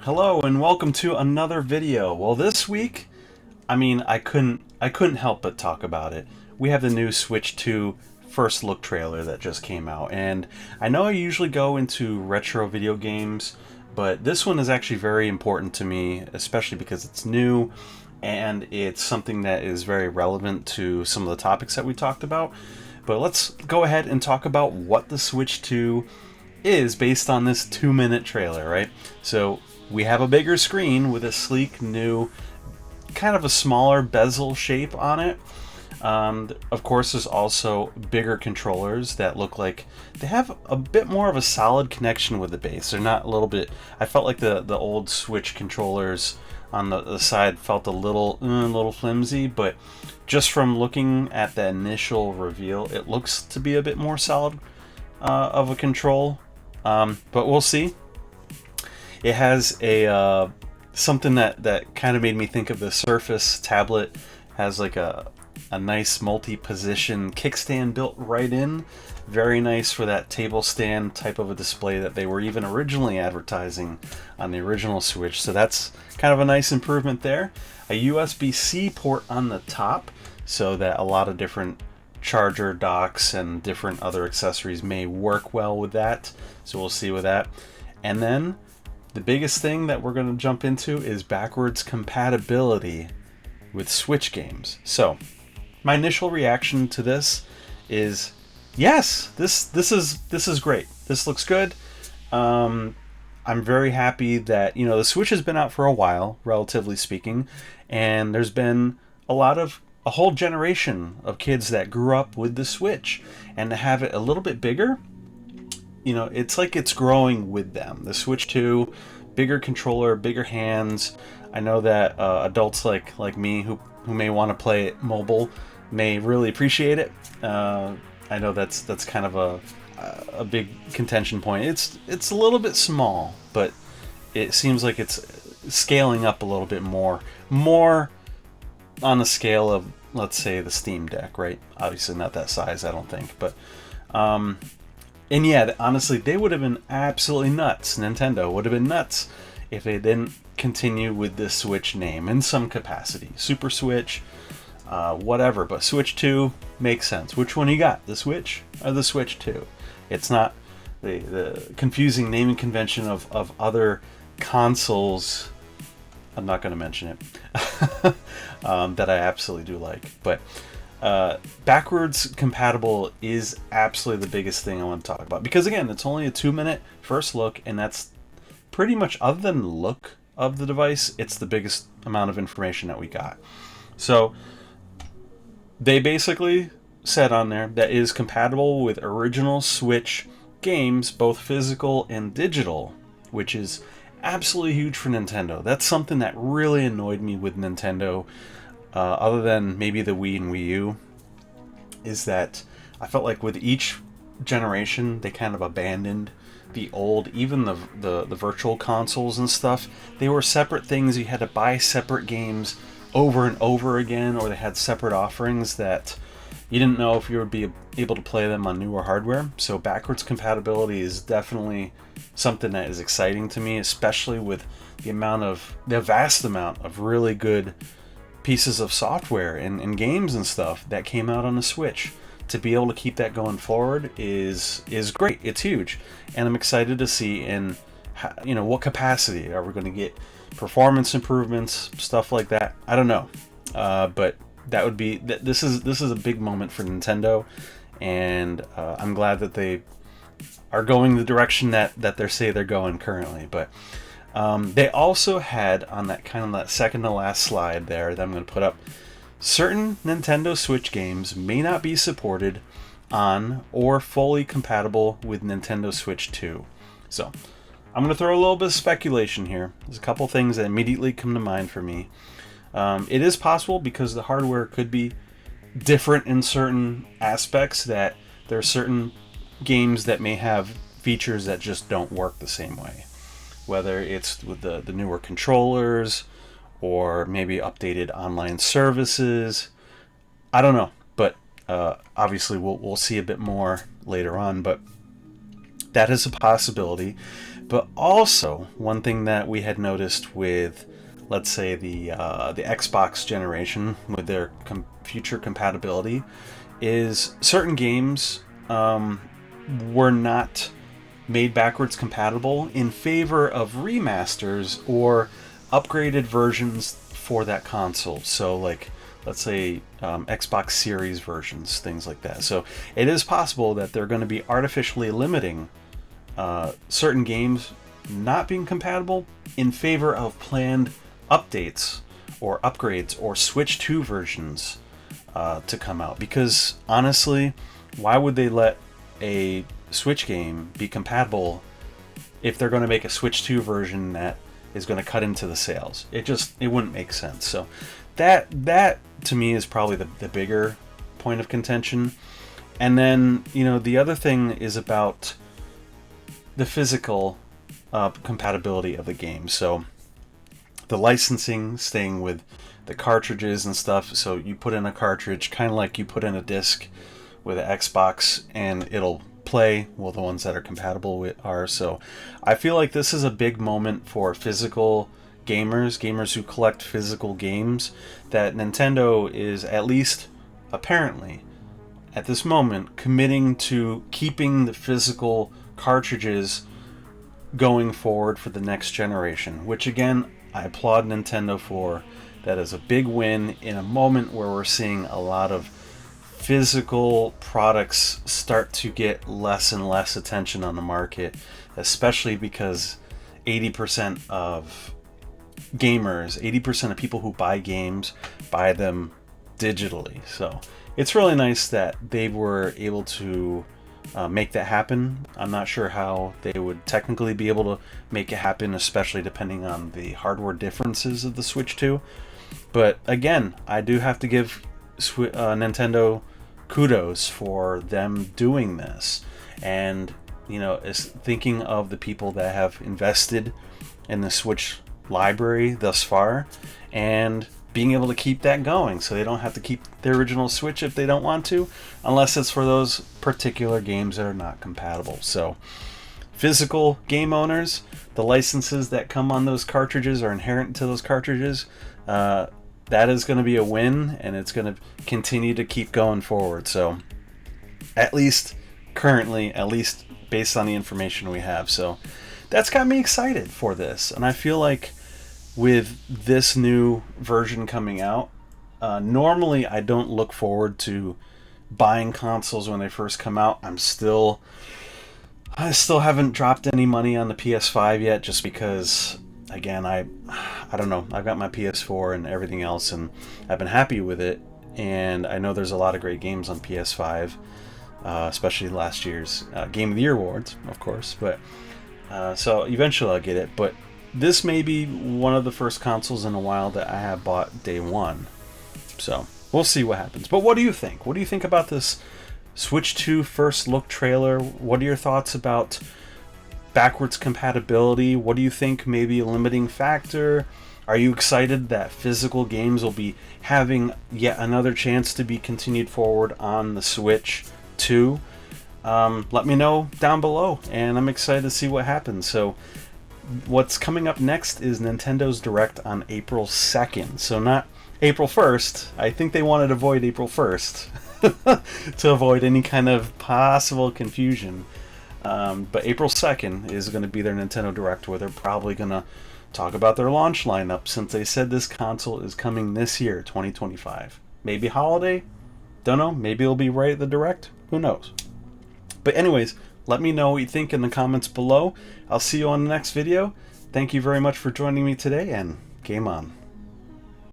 Hello and welcome to another video. Well, this week, I couldn't help but talk about it. We have the new Switch 2 first look trailer that just came out, and I know I usually go into retro video games, but this one is actually very important to me, especially because it's new and it's something that is very relevant to some of the topics that we talked about. But let's go ahead and talk about what the Switch 2 is based on this 2-minute trailer, right? So we have a bigger screen with a sleek new, kind of a smaller bezel shape on it. Of course, there's also bigger controllers that look like they have a bit more of a solid connection with the base. They're not a little bit. I felt like the old Switch controllers on the side felt a little flimsy, but just from looking at the initial reveal, it looks to be a bit more solid of a control. But we'll see. It has a something that kind of made me think of the Surface tablet. Has like a nice multi-position kickstand built right in. Very nice for that table stand type of a display that they were even originally advertising on the original Switch. So that's kind of a nice improvement there. A USB-C port on the top so that a lot of different charger docks and different other accessories may work well with that. So we'll see with that. And then the biggest thing that we're going to jump into is backwards compatibility with Switch games. So my initial reaction to this is yes, this is great. This looks good. I'm very happy that the Switch has been out for a while, relatively speaking, and there's been a whole generation of kids that grew up with the Switch, and to have it a little bit bigger, it's like it's growing with them. The Switch 2, bigger controller, bigger hands. I know that adults like me who may want to play it mobile may really appreciate it. I know that's kind of a big contention point. It's a little bit small, but it seems like it's scaling up a little bit more on the scale of, let's say, the Steam Deck, right? Obviously not that size, I don't think, but and yeah, honestly, they would have been absolutely nuts. Nintendo would have been nuts if they didn't continue with this Switch name in some capacity. Super Switch, whatever, but Switch 2 makes sense. Which one you got? The Switch or the Switch 2? It's not the confusing naming convention of other consoles. I'm not going to mention it. That I absolutely do like. But backwards compatible is absolutely the biggest thing I want to talk about. Because again, it's only a 2-minute first look, and that's pretty much, other than the look of the device, it's the biggest amount of information that we got. So they basically said on there that it is compatible with original Switch games, both physical and digital, which is absolutely huge for Nintendo. That's something that really annoyed me with Nintendo, other than maybe the Wii and Wii U, is that I felt like with each generation they kind of abandoned the old, even the virtual consoles and stuff. They were separate things. You had to buy separate games over and over again, or they had separate offerings that you didn't know if you would be able to play them on newer hardware. So backwards compatibility is definitely something that is exciting to me, especially with the vast amount of really good pieces of software and games and stuff that came out on the Switch. To be able to keep that going forward is great. It's huge, and I'm excited to see in what capacity are we going to get performance improvements, stuff like that. I don't know, but that would be this is a big moment for Nintendo, and I'm glad that they are going the direction that they say they're going currently. But they also had on that second to last slide there that I'm going to put up, certain Nintendo Switch games may not be supported on or fully compatible with Nintendo Switch 2. So I'm going to throw a little bit of speculation here. There's a couple things that immediately come to mind for me. It is possible, because the hardware could be different in certain aspects, that there are certain games that may have features that just don't work the same way. Whether it's with the newer controllers, or maybe updated online services. I don't know, but obviously we'll see a bit more later on, but that is a possibility. But also, one thing that we had noticed with, let's say, the Xbox generation with their future compatibility is certain games were not made backwards compatible in favor of remasters or upgraded versions for that console. So like, let's say Xbox Series versions, things like that. So it is possible that they're going to be artificially limiting certain games not being compatible in favor of planned updates or upgrades or Switch 2 versions to come out. Because honestly, why would they let a Switch game be compatible if they're going to make a Switch 2 version that is going to cut into the sales? It wouldn't make sense. So that to me is probably the bigger point of contention. And then, you know, the other thing is about the physical compatibility of the game. So the licensing, staying with the cartridges and stuff. So you put in a cartridge, kind of like you put in a disc with an Xbox, and it'll play. Well, the ones that are compatible with are. So I feel like this is a big moment for physical gamers who collect physical games, that Nintendo is, at least apparently at this moment, committing to keeping the physical cartridges going forward for the next generation, which again, I applaud Nintendo for. That is a big win in a moment where we're seeing a lot of physical products start to get less and less attention on the market, especially because 80% of gamers, 80% of people who buy games buy them digitally. So it's really nice that they were able to make that happen. I'm not sure how they would technically be able to make it happen, especially depending on the hardware differences of the Switch 2. But again, I do have to give Nintendo kudos for them doing this, and you know, is thinking of the people that have invested in the Switch library thus far, and being able to keep that going, so they don't have to keep the original Switch if they don't want to, unless it's for those particular games that are not compatible. So physical game owners, the licenses that come on those cartridges are inherent to those cartridges. That is going to be a win, and it's going to continue to keep going forward. So at least currently, at least based on the information we have. So that's got me excited for this. And I feel like with this new version coming out, normally I don't look forward to buying consoles when they first come out. I still haven't dropped any money on the PS5 yet, just because, again, I don't know. I've got my PS4 and everything else, and I've been happy with it. And I know there's a lot of great games on PS5, especially last year's Game of the Year awards, of course. But so eventually I'll get it. But this may be one of the first consoles in a while that I have bought day one. So we'll see what happens. But what do you think? What do you think about this Switch 2 first look trailer? What are your thoughts about backwards compatibility? What do you think may be a limiting factor? Are you excited that physical games will be having yet another chance to be continued forward on the Switch 2? Let me know down below, and I'm excited to see what happens. So what's coming up next is Nintendo's Direct on April 2nd. So not April 1st. I think they wanted to avoid April 1st to avoid any kind of possible confusion. But April 2nd is going to be their Nintendo Direct, where they're probably going to talk about their launch lineup, since they said this console is coming this year, 2025. Maybe holiday? Don't know. Maybe it'll be right at the Direct. Who knows? But anyways, let me know what you think in the comments below. I'll see you on the next video. Thank you very much for joining me today, and game on.